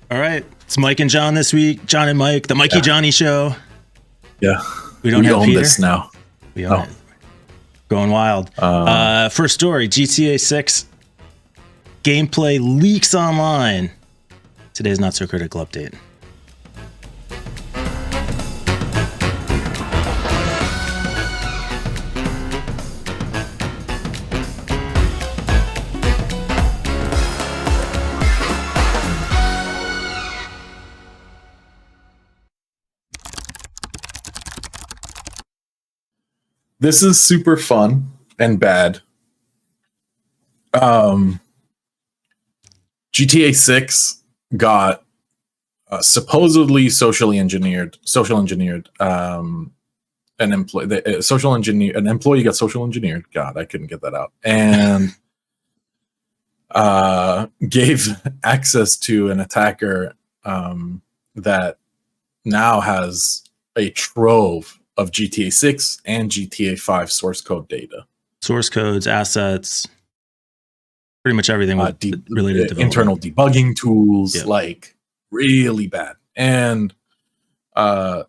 All right. It's Mike and John this week. John and Mike, the Mikey Johnny Show. Yeah. We don't have own Peter. This now. We own it. Going wild. First story, GTA 6 gameplay leaks online. Today's Not So Critical update. This is super fun and bad. GTA 6 got supposedly social engineered. An employee got social engineered. God, I couldn't get that out. And gave access to an attacker that now has a trove of GTA 6 and GTA 5 source code data. Source codes, assets, pretty much everything related to internal debugging tools, like really bad. And a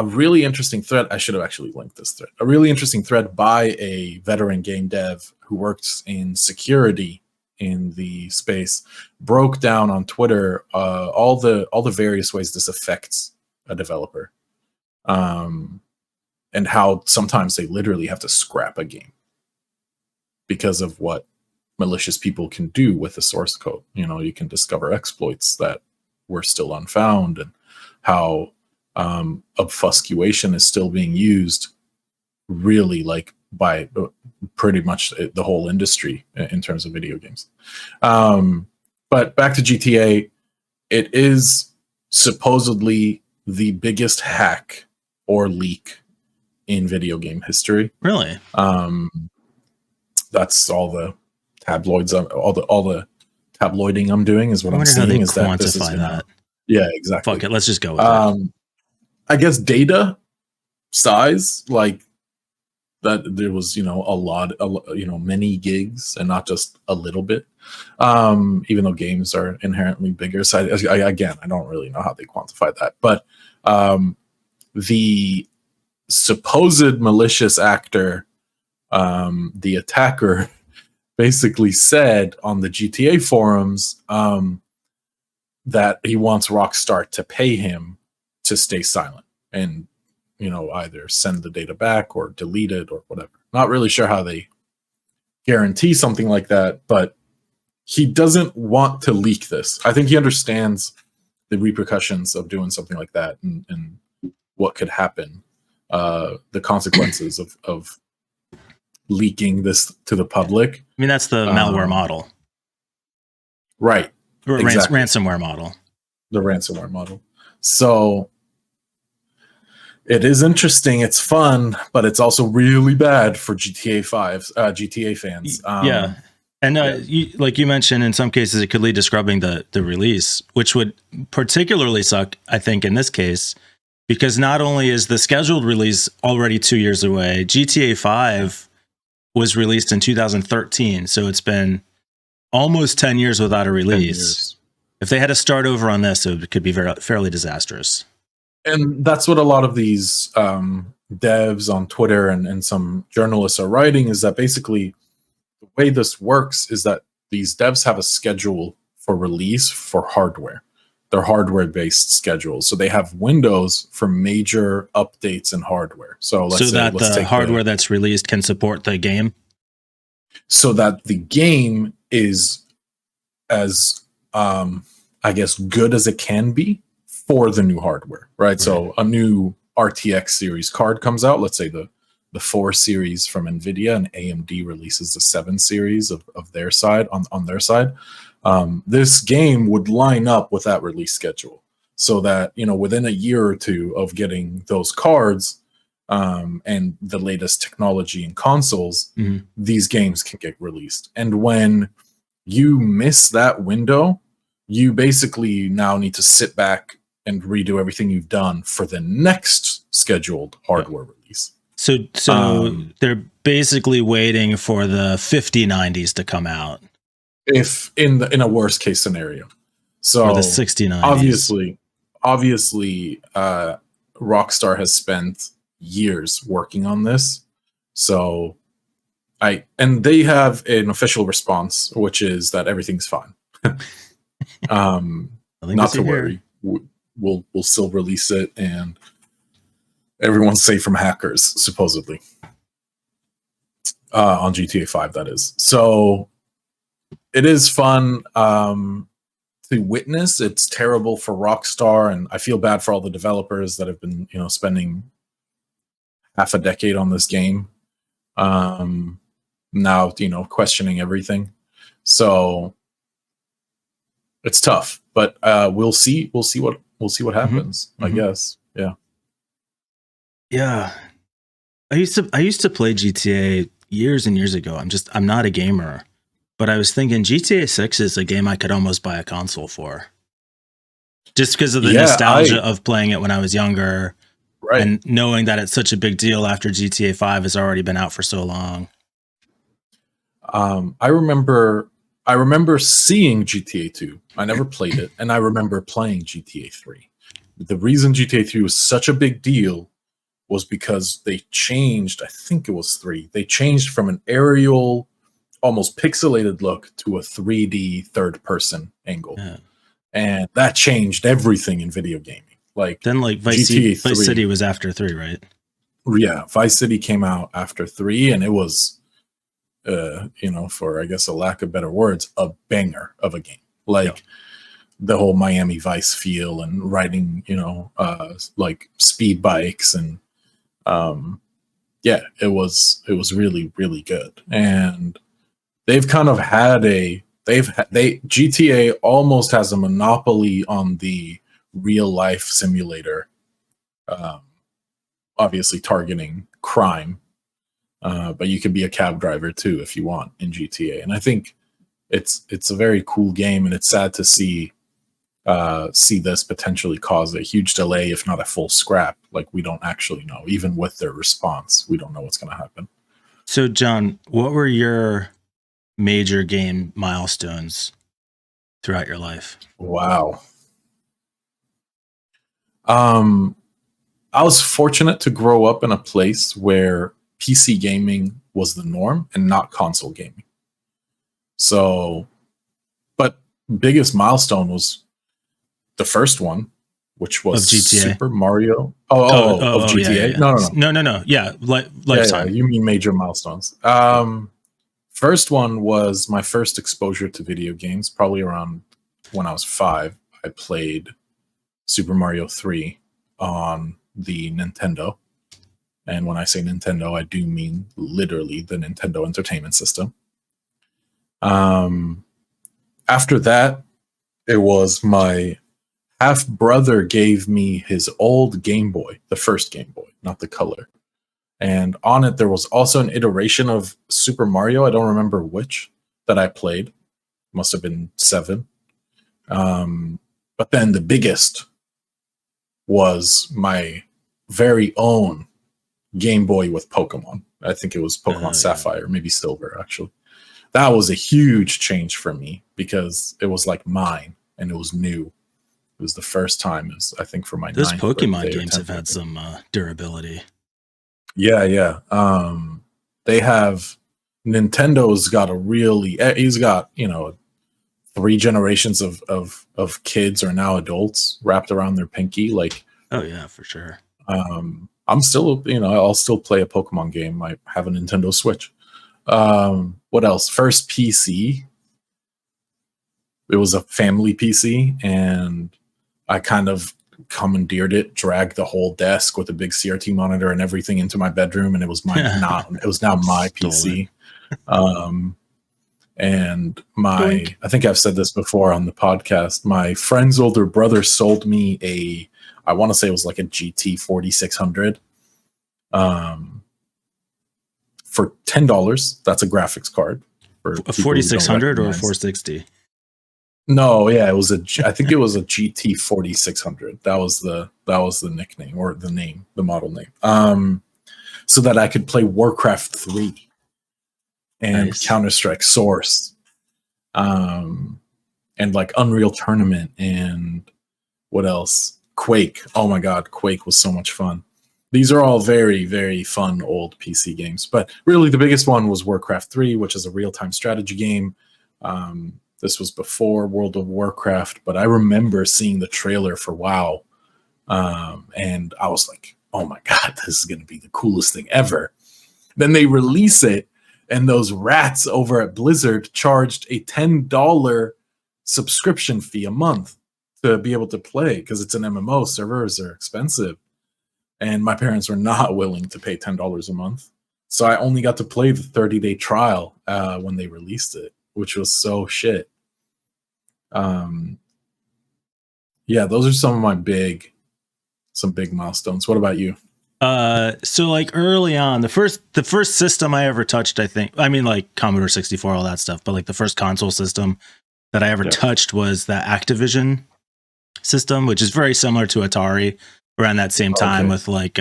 really interesting thread, I should have actually linked this thread, a really interesting thread by a veteran game dev who works in security in the space, broke down on Twitter all the various ways this affects a developer. And how sometimes they literally have to scrap a game because of what malicious people can do with the source code. You know, you can discover exploits that were still unfound, and how obfuscation is still being used really like by pretty much the whole industry in terms of video games. But back to GTA, it is supposedly the biggest hack or leak in video game history. Really? That's all the tabloids, all the tabloiding I'm doing is what I'm seeing. Is that this is that? Yeah, exactly. Fuck it, let's just go with it. I guess data size, like that there was, a lot, many gigs and not just a little bit. Even though games are inherently bigger. So I don't really know how they quantify that, but the supposed malicious actor, the attacker, basically said on the GTA forums that he wants Rockstar to pay him to stay silent and, either send the data back or delete it or whatever. Not really sure how they guarantee something like that, but he doesn't want to leak this. I think he understands the repercussions of doing something like that and what could happen. The consequences of leaking this to the public. I mean, that's the malware model. Right. Or exactly. Ransomware model. The ransomware model. So it is interesting. It's fun, but it's also really bad for GTA fans. Yeah. And like you mentioned, in some cases, it could lead to scrubbing the release, which would particularly suck, I think, in this case, because not only is the scheduled release already 2 years away, GTA 5 was released in 2013. So it's been almost 10 years without a release. If they had to start over on this, it could be fairly disastrous. And that's what a lot of these devs on Twitter and some journalists are writing, is that basically the way this works is that these devs have a schedule for release for hardware. They're hardware-based schedules, so they have windows for major updates in hardware. So let's say the hardware that's released can support the game, so that the game is as I guess good as it can be for the new hardware, right? So a new RTX series card comes out. Let's say the 4 series from NVIDIA, and AMD releases the 7 series of their side on their side. This game would line up with that release schedule, so that within a year or two of getting those cards and the latest technology in consoles, these games can get released. And when you miss that window, you basically now need to sit back and redo everything you've done for the next scheduled hardware release. So they're basically waiting for the 5090s to come out. If in a worst case scenario. So or the 69. obviously, Rockstar has spent years working on this. So and they have an official response, which is that everything's fine. Not to worry. We'll still release it, and everyone's safe from hackers, supposedly. On GTA 5, that is. So it is fun to witness. It's terrible for Rockstar, and I feel bad for all the developers that have been, spending half a decade on this game. Now, questioning everything. So it's tough, but we'll see what happens. I guess. Yeah. Yeah. I used to play GTA years and years ago. I'm not a gamer, but I was thinking GTA 6 is a game I could almost buy a console for. Just because of the nostalgia of playing it when I was younger, right, and knowing that it's such a big deal after GTA 5 has already been out for so long. I remember seeing GTA 2. I never played it, and I remember playing GTA 3. The reason GTA 3 was such a big deal was because they changed, I think it was 3. They changed from an aerial, almost pixelated look to a 3D third-person angle. Yeah. And that changed everything in video gaming. Then Vice City was after 3, right? Yeah, Vice City came out after 3, and it was for, I guess, a lack of better words, a banger of a game. The whole Miami Vice feel, and riding, speed bikes, and it was really, really good. And they've kind of had GTA almost has a monopoly on the real life simulator, obviously targeting crime. But you can be a cab driver too if you want in GTA, and I think it's a very cool game, and it's sad to see this potentially cause a huge delay, if not a full scrap. We don't actually know, even with their response, we don't know what's going to happen. So, John, what were your major game milestones throughout your life? Wow. I was fortunate to grow up in a place where PC gaming was the norm and not console gaming. So, but biggest milestone was the first one, which was Super Mario. Of GTA. Yeah. No. Yeah, lifetime. Yeah, you mean major milestones. First one was my first exposure to video games, probably around when I was 5. I played Super Mario 3 on the Nintendo. And when I say Nintendo, I do mean literally the Nintendo Entertainment System. After that, it was my half-brother gave me his old Game Boy, the first Game Boy, not the color. And on it, there was also an iteration of Super Mario, I don't remember which, that I played. Must have been 7. But then the biggest was my very own Game Boy with Pokemon. I think it was Pokemon Sapphire, maybe Silver, actually. That was a huge change for me because it was mine and it was new. It was the first time, I think, for my 9th birthday. Those Pokemon games have had some durability. Yeah. They have, Nintendo's got he's got, 3 generations of kids are now adults wrapped around their pinky. Oh yeah, for sure. I'm still, I'll still play a Pokemon game. I have a Nintendo Switch. What else? First PC. It was a family PC, and I kind of commandeered it, dragged the whole desk with a big CRT monitor and everything into my bedroom, and it was it was now my PC. And I think I've said this before on the podcast, my friend's older brother sold me I want to say it was a GT 4600 for $10. That's a graphics card. For a 4600 or a 460? No, yeah, I think it was a GT 4600. That was the nickname, or the model name. So that I could play Warcraft 3 and Counter-Strike Source. and like Unreal Tournament, and what else? Quake. Oh my God, Quake was so much fun. These are all very, very fun old PC games. But really, the biggest one was Warcraft 3, which is a real-time strategy game. This was before World of Warcraft, but I remember seeing the trailer for WoW, and I was like, oh my God, this is going to be the coolest thing ever. Then they release it, and those rats over at Blizzard charged a $10 subscription fee a month to be able to play, because it's an MMO. Servers are expensive. And my parents were not willing to pay $10 a month. So I only got to play the 30-day trial when they released it, which was so shit. Yeah, those are some of my big milestones. What about you? So like early on, the first system I ever touched, I mean like Commodore 64, all that stuff, but like the first console system that I ever touched was the Activision system, which is very similar to Atari, around that same time, with like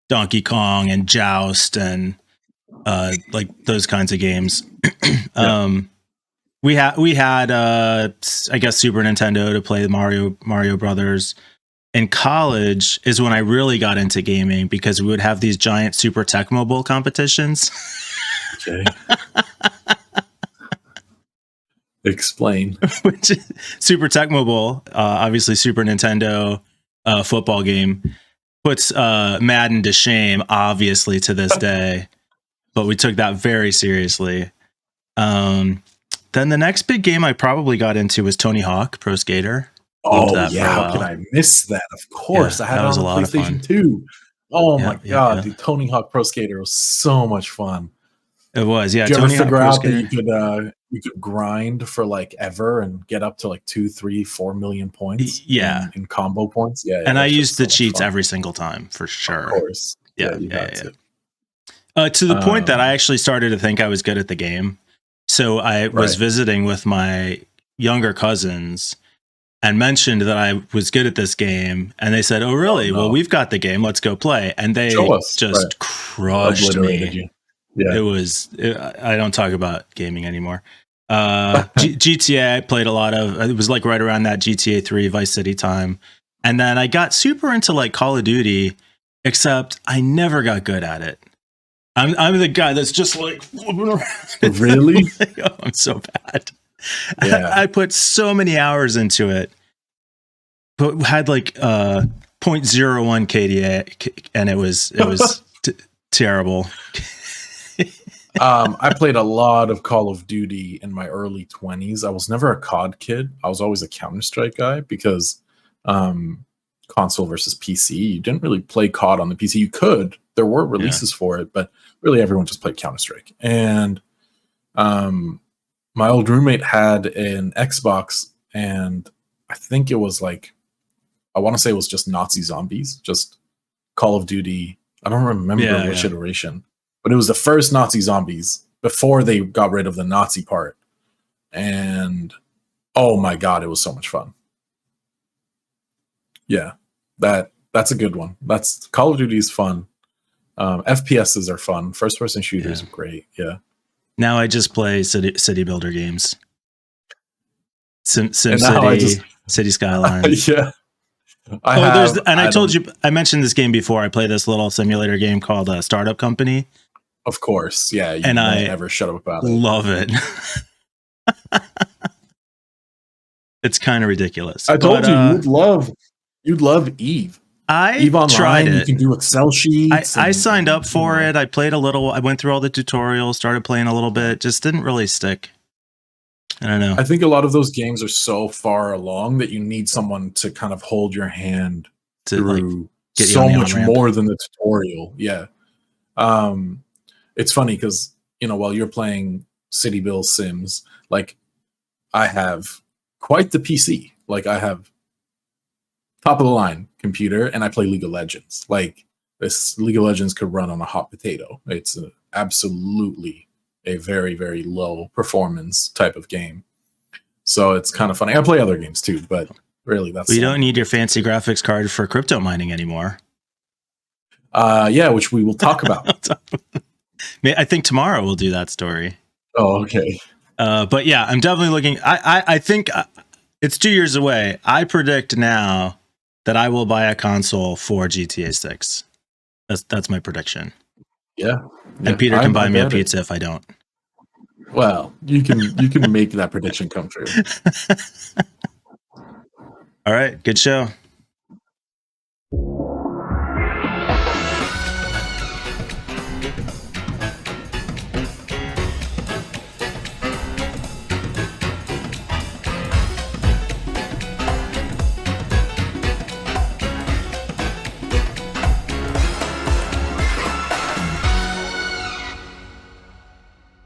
Donkey Kong and Joust and like those kinds of games. We had I guess Super Nintendo to play the Mario Brothers. In college is when I really got into gaming, because we would have these giant Super Tecmo Bowl competitions. Okay. Explain. Which Super Tecmo Bowl, obviously Super Nintendo football game, puts Madden to shame, obviously, to this day. But we took that very seriously. Then the next big game I probably got into was Tony Hawk Pro Skater. Oh yeah, how could I miss that? Of course, I had it on the PlayStation 2. Oh my God, dude, Tony Hawk Pro Skater was so much fun. It was, yeah. Did you ever figure out that you could grind for like ever and get up to like 2, 3, 4 million points? Yeah, in combo points. Yeah, and I used the cheats every single time for sure. Of course, yeah. To the point that I actually started to think I was good at the game. So I was visiting with my younger cousins and mentioned that I was good at this game, and they said, "Oh, really? Oh, no. Well, we've got the game. Let's go play." And they just crushed me. Yeah. It was. I don't talk about gaming anymore. GTA I played a lot of. It was like right around that GTA 3 Vice City time, and then I got super into like Call of Duty, except I never got good at it. I'm the guy that's just like flipping around. Really? Like, oh, I'm so bad. Yeah. I put so many hours into it, but had like 0.01 KDA, and it was terrible. I played a lot of Call of Duty in my early 20s. I was never a COD kid. I was always a Counter-Strike guy, because console versus PC, you didn't really play COD on the PC. You could. There were releases for it, but really everyone just played Counter-Strike. And my old roommate had an Xbox, and I think it was like, I want to say it was just Nazi Zombies, just Call of Duty. I don't remember which iteration, but it was the first Nazi Zombies before they got rid of the Nazi part. And oh my God, it was so much fun. Yeah, that's a good one. That's Call of Duty is fun. FPSs are fun. First person shooters are great. Yeah. Now I just play city builder games. SimCity, City Skylines. Yeah. I told you, I mentioned this game before. I play this little simulator game called Startup Company. Of course, yeah. And I never shut up about it. Love it. It's kind of ridiculous. I told you you'd love Eve. Eve Online, tried it. You can do Excel sheets. I signed up for it. I played a little. I went through all the tutorials, started playing a little bit. Just didn't really stick. I don't know. I think a lot of those games are so far along that you need someone to kind of hold your hand through so much more than the tutorial. Yeah. It's funny because, while you're playing City Build Sims, like I have quite the PC. Like I have top of the line computer, and I play League of Legends. Like this League of Legends could run on a hot potato. It's absolutely a very, very low performance type of game. So it's kind of funny. I play other games too, but really that's... You don't need your fancy graphics card for crypto mining anymore. Yeah, which we will talk about. I think tomorrow we'll do that story. Oh, okay. But yeah, I'm definitely looking... I think It's 2 years away. I predict now that I will buy a console for GTA 6. That's my prediction. Yeah. And Peter can buy me a pizza if I don't. Well, you can make that prediction come true. All right, good show.